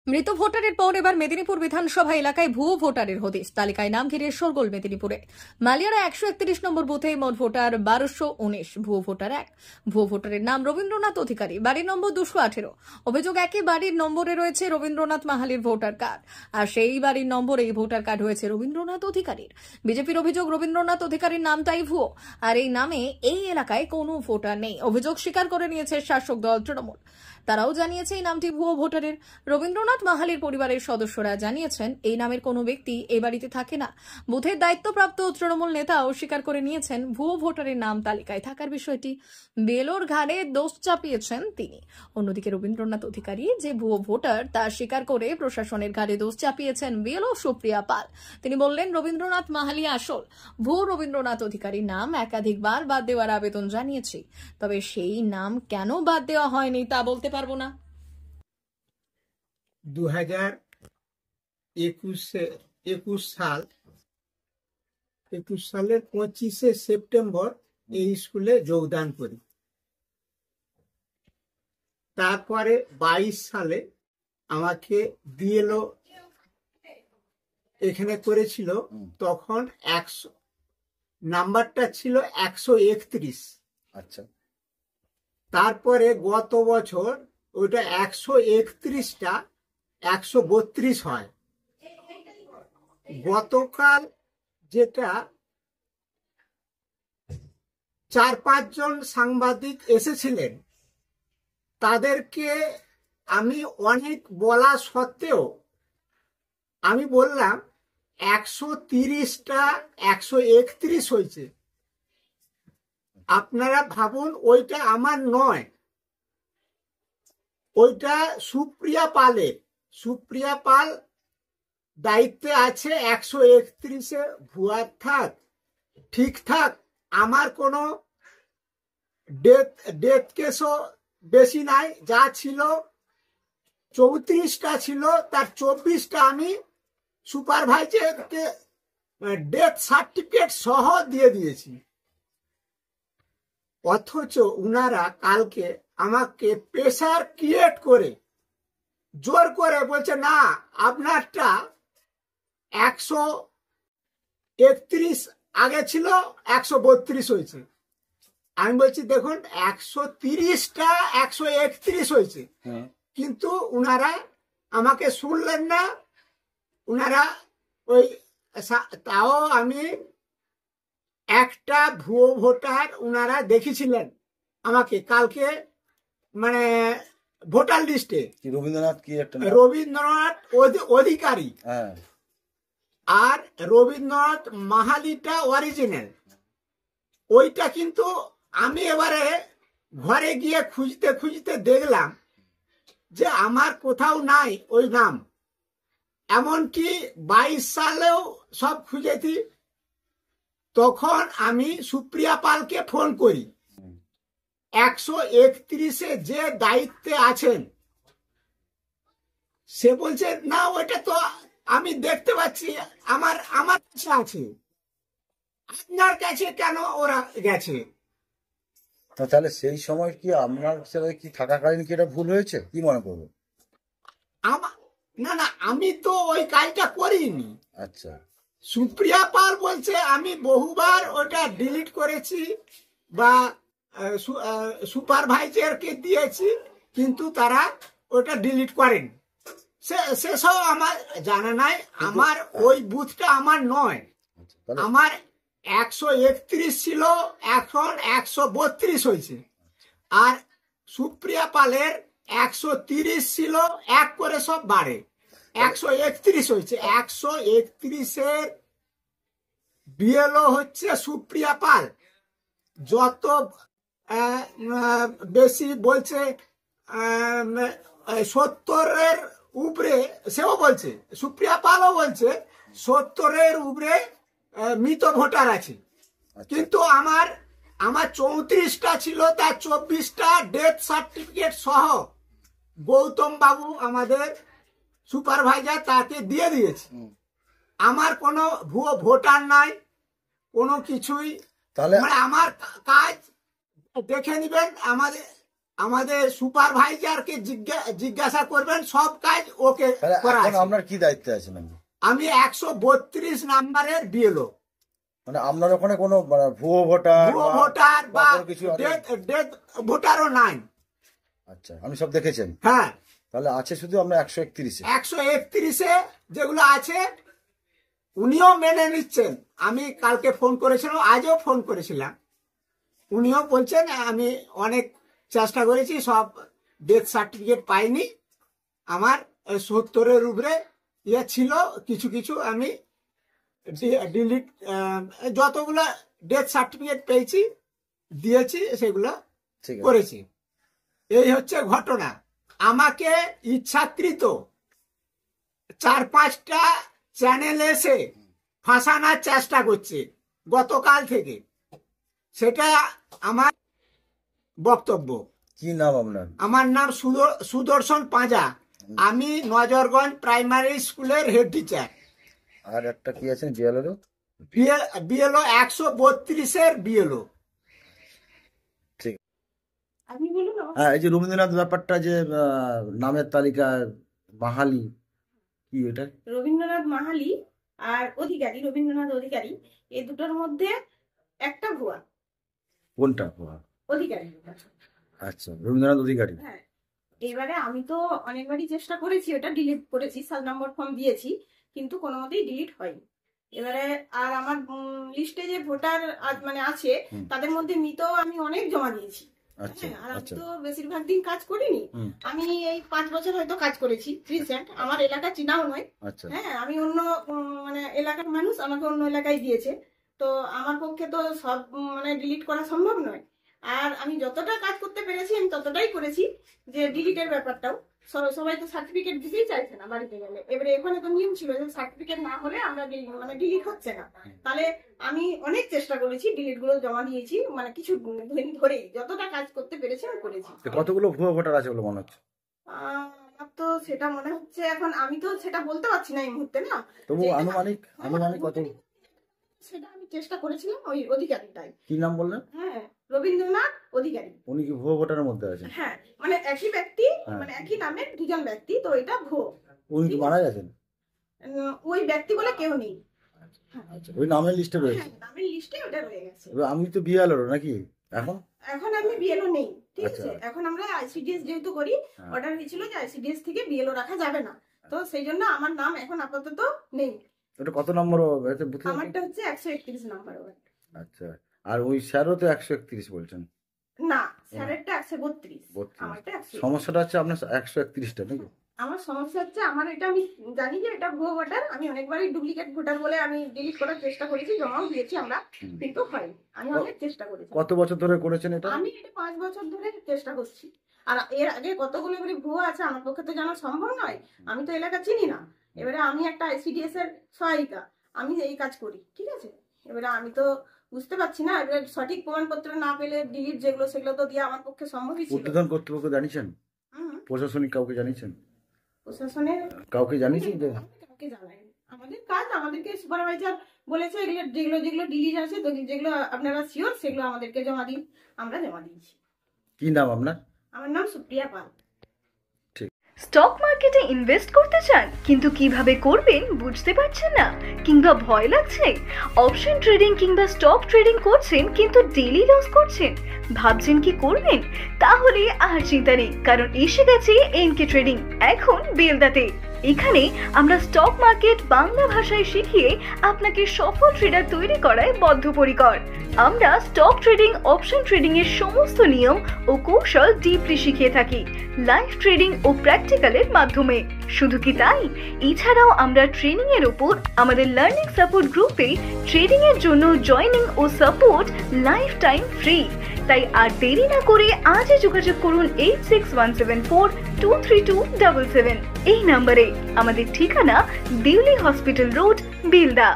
মৃত ভোটারের পর এবার মেদিনীপুর বিধানসভা এলাকায় ভুয়ো ভোটারের হদিশ। তালিকায় নাম ঘিরে শোরগোল মেদিনীপুরে। মালিয়ারা 131 নম্বর বুথে মোট ভোটার 1219। ভুয়ো ভোটার 1। ভুয়ো ভোটারের নাম রবীন্দ্রনাথ অধিকারী, বাড়ির নম্বর 218। অভিযোগ, একই বাড়ির নম্বরে রয়েছে রবীন্দ্রনাথ মাহালির ভোটার কার্ড, আর সেই বাড়ির নম্বরে ভোটার কার্ড হয়েছে রবীন্দ্রনাথ অধিকারীর। বিজেপির অভিযোগ, রবীন্দ্রনাথ অধিকারীর নামটাই ভুয়ো, আর এই নামে এই এলাকায় কোনো ভোটার নেই। অভিযোগ স্বীকার করে নিয়েছে শাসক দল তৃণমূল। তারাও জানিয়েছে এই নামটি ভুয়ো ভোটারের। রবীন্দ্রনাথ মাহালির পরিবারের সদস্যরা জানিয়েছেন এই নামের কোনো ব্যক্তি এই বাড়িতে থাকে না। বুথের দায়িত্বপ্রাপ্ত তৃণমূল নেতাও স্বীকার করে নিয়েছেন ভুয়ো ভোটারের নাম তালিকায় থাকার বিষয়টি। বেলোর ঘাড়ে দোষ চাপিয়েছেন তিনি। অন্যদিকে রবীন্দ্রনাথ অধিকারী যে ভুয়ো ভোটার তা স্বীকার করে প্রশাসনের ঘাড়ে দোষ চাপিয়েছেন বিএলও সুপ্রিয়া পাল। তিনি বললেন, রবীন্দ্রনাথ মাহালি আসল, ভুয়ো রবীন্দ্রনাথ অধিকারীর নাম একাধিকবার বাদ দেওয়ার আবেদন জানিয়েছি, তবে সেই নাম কেন বাদ দেওয়া হয়নি তা বলতে পারবো না। 2021 সালের 25শে সেপ্টেম্বর এই স্কুলে যোগদান করি। তারপরে 22 সালে আমাকে বিএলও এখানে করেছিল, তখন 100 নাম্বারটা ছিল 131। আচ্ছা, তারপরে গত বছর ওইটা 131টা 132 হয়। গতকাল যেটা 4-5 জন সাংবাদিক এসেছিলেন, তাদেরকে আমি অনেক বলা সত্ত্বেও আমি বললাম 130টা 131 হয়েছে। আপনারা ভাবুন, ওইটা আমার নয়, ওইটা সুপ্রিয়া পালের। সুপ্রিয়া পাল দায়িত্বে আছে 131-এ। ভুয়া থাক ঠিক থাক, আমার কোনো ডেথ কেসও বেশি নাই। যা ছিল 34টা ছিল, তার 24টা আমি সুপারভাইজারকে ডেথ সার্টিফিকেট সহ দিয়ে দিয়েছি। অথচ উনারা কালকে আমাকে প্রেসার ক্রিয়েট করে জোর করে বলছে, না আপনারটা 131 আগে ছিল, 132 হয়েছে। আমি বলছি, দেখুন 130টা 131 হয়েছে, কিন্তু উনারা আমাকে শুনলেন না। উনারা ওই তাও আমি একটা ভুয়ো ভোটার উনারা দেখেছিলেন আমাকে কালকে, মানে ভোটার লিস্টে রবীন্দ্রনাথ কি একটা রবীন্দ্রনাথ অধিকারী, আর রবীন্দ্রনাথ মাহালিটা অরিজিনাল। ওইটা কিন্তু আমি এবারে ঘরে গিয়ে খুঁজতে খুঁজতে দেখলাম যে আমার কোথাও নাই ওই নাম। এমনকি 22 সালেও সব খুঁজেছি। তখন আমি সুপ্রিয়া পালকে ফোন করি। 131-এ যে দায়িত্বে আছেন সে বলছে, না ওইটা তো আমি দেখতে পাচ্ছি, আমার কাছে আছে, আপনার কাছে কেন ওরা গেছে? তাহলে সেই সময় কি আপনার সাথে কি থাকাকালীন কি এটা ভুল হয়েছে, কি মনে করবো? না, আমি তো ওই কাজটা করিনি। আচ্ছা, সুপ্রিয়া পাল বলছে আমি বহুবার ওটা ডিলিট করেছি বা সুপারভাইজারকে দিয়েছি, কিন্তু তারা ওটা ডিলিট করেন। সেসব আমার জানা নাই। আমার ওই বুথটা আমার নয়। আমার 131 ছিল, এখন 132 হয়েছে। আর সুপ্রিয়া পালের 130 ছিল, এক করে সব বাড়ে 131 হয়েছে। 131-এর বিএলও হচ্ছে সুপ্রিয়া পাল। যত বেশি বলছে 70-এর উপরে, সেও বলছে, সুপ্রিয়া পালও বলছে 70-এর উপরে মৃত ভোটার আছে। কিন্তু আমার 34টা ছিল, তার 24টা ডেথ সার্টিফিকেট সহ গৌতম বাবু আমাদের সুপারভাইজার তাকে দিয়ে দিয়েছে। আমার কোনো ভুয়ো ভোটার নাই, কোনো কিছুই। তাহলে আমার কাজ দেখে নিবেন, আমাদের আমাদের সুপারভাইজারকে জিজ্ঞাসা করবেন, সব কাজ ওকে তাহলে করা এখন আছে। আপনার কি দায়িত্বে আছেন আপনি? আমি 132 নাম্বারের বিএলও। মানে আপনার ওখানে কোনো ভুয়ো ভোটার ভুয়ো ভোটার বা কোনো কিছু আছে? ডেথ ভোটারও নাই। আচ্ছা, আপনি সব দেখেছেন? হ্যাঁ, তাহলে আছে শুধু আমরা 131-এ। 131-এ যেগুলো আছে উনিও মেনে নিচ্ছেন। আমি কালকে ফোন করেছিলাম, আজও ফোন করেছিলাম, উনিও বলছেন আমি অনেক চেষ্টা করেছি, সব ডেথ সার্টিফিকেট পাইনি। আমার 70-এর উপরে ইয়ে ছিল, কিছু কিছু আমি ডিলিট, যতগুলো ডেথ সার্টিফিকেট পেয়েছি দিয়েছি, সেগুলো ঠিক আছে। করেছি। এই হচ্ছে ঘটনা। আমাকে ইচ্ছাকৃত 4-5টা চ্যানেল এসে ফাঁসানোর চেষ্টা করছে গতকাল থেকে, সেটা আমার বক্তব্য। কি নাম আপনার? আমার নাম সুদর্শন পাঁজা। আমি নজরগঞ্জ প্রাইমারি স্কুলের হেড টিচার। আর একটা কি আছেন বিএলও? BLO 132-এর BLO. ঠিক। আপনি বলুন। হ্যাঁ, এই যে রবীন্দ্রনাথ ব্যাপারটা, যে নামের তালিকা মাহালি, কি এটা? রবীন্দ্রনাথ মাহালি আর অধিকারী, রবীন্দ্রনাথ অধিকারী, এই দুটোর মধ্যে একটা ভুয়া। কোনটা? অধিকারী। আচ্ছা, রবীন্দ্রনাথ অধিকারী। হ্যাঁ, এবারে আমি তো অনেকবারই চেষ্টা করেছি, ওটা ডিলিট করেছি, 7 নম্বর ফর্ম দিয়েছি, কিন্তু কোনো মতেই ডিলিট হয়নি। এবারে আর আমার লিস্টে যে ভোটার মানে আছে, তাদের মধ্যে মৃতও আমি অনেক জমা দিয়েছি। আচ্ছা আর আমি আচ্ছা তো বেশিরভাগ দিন কাজ করিনি। আমি এই 5 বছর হয়তো কাজ করেছি রিসেন্ট। আমার এলাকা চিনাও নয়। আচ্ছা। হ্যাঁ, আমি অন্য মানে এলাকার মানুষ আমাকে অন্য এলাকায় দিয়েছে, তো আমার পক্ষে তো সব মানে ডিলিট করা সম্ভব নয়। আর আমি যতটা কাজ করতে পেরেছি আমি ততটাই করেছি। যে ডিলিটের ব্যাপারটাও সবাই তো সার্টিফিকেট দিতেই চাইছে না বাড়িতে গেলে। এবারে এখানে তো নিয়ম ছিল যে সার্টিফিকেট না হলে আমরা মানে ডিলিট হচ্ছে না। তাহলে আমি অনেক চেষ্টা করেছি, ডিলিট গুলো জমা দিয়েছি, মানে কিছু দিন ধরেই যতটা কাজ করতে পেরেছি আমি করেছি। কতগুলো ভুয়ো ভোটার আছে বলে মনে হচ্ছে? আমার তো সেটা মনে হচ্ছে, এখন আমি তো সেটা বলতে পারছি না এই মুহূর্তে, না তবু আনুমানিক কত? সেটা আমি চেষ্টা করেছিলাম ওই অধিকারীটাই। কি নাম বললেন? হ্যাঁ, রবীন্দ্রনাথ অধিকারী। উনি কি ভুয়ো ভোটারের মধ্যে আছেন? হ্যাঁ, মানে একই ব্যক্তি, মানে একই নামের দুজন ব্যক্তি, তো এটা ভুয়ো। উনি কি মারা গেছেন? ওই ব্যক্তি বলে কেউ নেই। আচ্ছা, ওই নামের লিস্টে রয়েছে? হ্যাঁ, নামের লিস্টে ওটা রয়ে গেছে। আমি তো বিএলও নাকি এখন? এখন আমি বিএলও নেই, ঠিক আচ্ছা। আছে। এখন আমরা আইসিডিএস যেহেতু করি, অর্ডার হয়েছিল যে আইসিডিএস থেকে বিএলও রাখা যাবে না, তো সেই জন্য আমার নাম এখন আপাতত নেই। ওটা কত নম্বর বুথে? আমারটা হচ্ছে 131 নাম্বার। আচ্ছা, আর ওই স্যারও তো 131 বলছেন? না, স্যারেরটা 132, 32। আমারটা 131। সমস্যাটা হচ্ছে আপনার 131টা নাকি? আমার সমস্যা হচ্ছে, আমার এটা আমি জানি যে এটা ভুয়ো ভোটার। আমি অনেকবারই ডুপ্লিকেট ভোটার বলে আমি ডিলিট করার চেষ্টা করেছি, জমাও দিয়েছি আমরা, কিন্তু হয়নি। আমি অনেক চেষ্টা করেছি। কত বছর ধরে করেছেন এটা? আমি এটা 5 বছর ধরে চেষ্টা করছি। আর এর আগে কতগুলো করে ভুয়ো আছে আমার পক্ষে তো জানা সম্ভব নয়, আমি তো এলাকা চিনি না। এবারে আমি একটা আইসিডিএস এর সহায়িকা, আমি এই কাজ করি, ঠিক আছে। এবারে আমি তো বুঝতে পারছি না, এবারে সঠিক প্রমাণপত্র না পেলে ডিলিট যেগুলো সেগুলো তো দিয়ে আমার পক্ষে সম্ভবই ছিল। উদ্বোধন কর্তৃপক্ষ জানিয়েছেন? প্রশাসনিক কাউকে জানিয়েছেন? প্রশাসনের কাউকে জানিয়েছেন? কাউকে জানাইনি। আমাদের কাজ, আমাদেরকে সুপারভাইজার বলেছে যেগুলো ডিলিট আছে, যেগুলো আপনারা শিওর সেগুলো আমাদেরকে জমা দিন, আমরা জমা দিয়েছি। কি নাম আপনার? আমার নাম সুপ্রিয়া পাল। স্টক মার্কেটে ইনভেস্ট করতে চান কিন্তু কিভাবে করবেন বুঝতে পারছেন না কিংবা ভয় লাগছে? অপশন ট্রেডিং কিংবা স্টক ট্রেডিং করছেন কিন্তু ডেইলি লস করছেন, ভাবছেন কি করবেন? তাহলে আর চিন্তা নেই, কারণ এসে গেছে এনকে ট্রেডিং এখন বেলদাতে। এখানে আমরা স্টক মার্কেট বাংলা ভাষায় শিখিয়ে আপনাকে সফল ট্রেডার তৈরি করায় বদ্ধপরিকর। আমরা স্টক ট্রেডিং, অপশন ট্রেডিং এর সমস্ত নিয়ম ও কৌশল ডিপলি শিখিয়ে থাকি লাইভ ট্রেডিং ও প্র্যাকটিক্যালের মাধ্যমে। শুধু কি তাই, এছাড়াও আমরা ট্রেনিং এর উপর আমাদের লার্নিং সাপোর্ট গ্রুপে ট্রেডিং এর জন্য জয়েনিং ও সাপোর্ট লাইফ টাইম ফ্রি। তাই আর দেরি না করে আজই যোগাযোগ করুন 8617423277 এই নম্বরে। আমাদের ঠিকানা দিল্লি হসপিটাল রোড, বেলদা।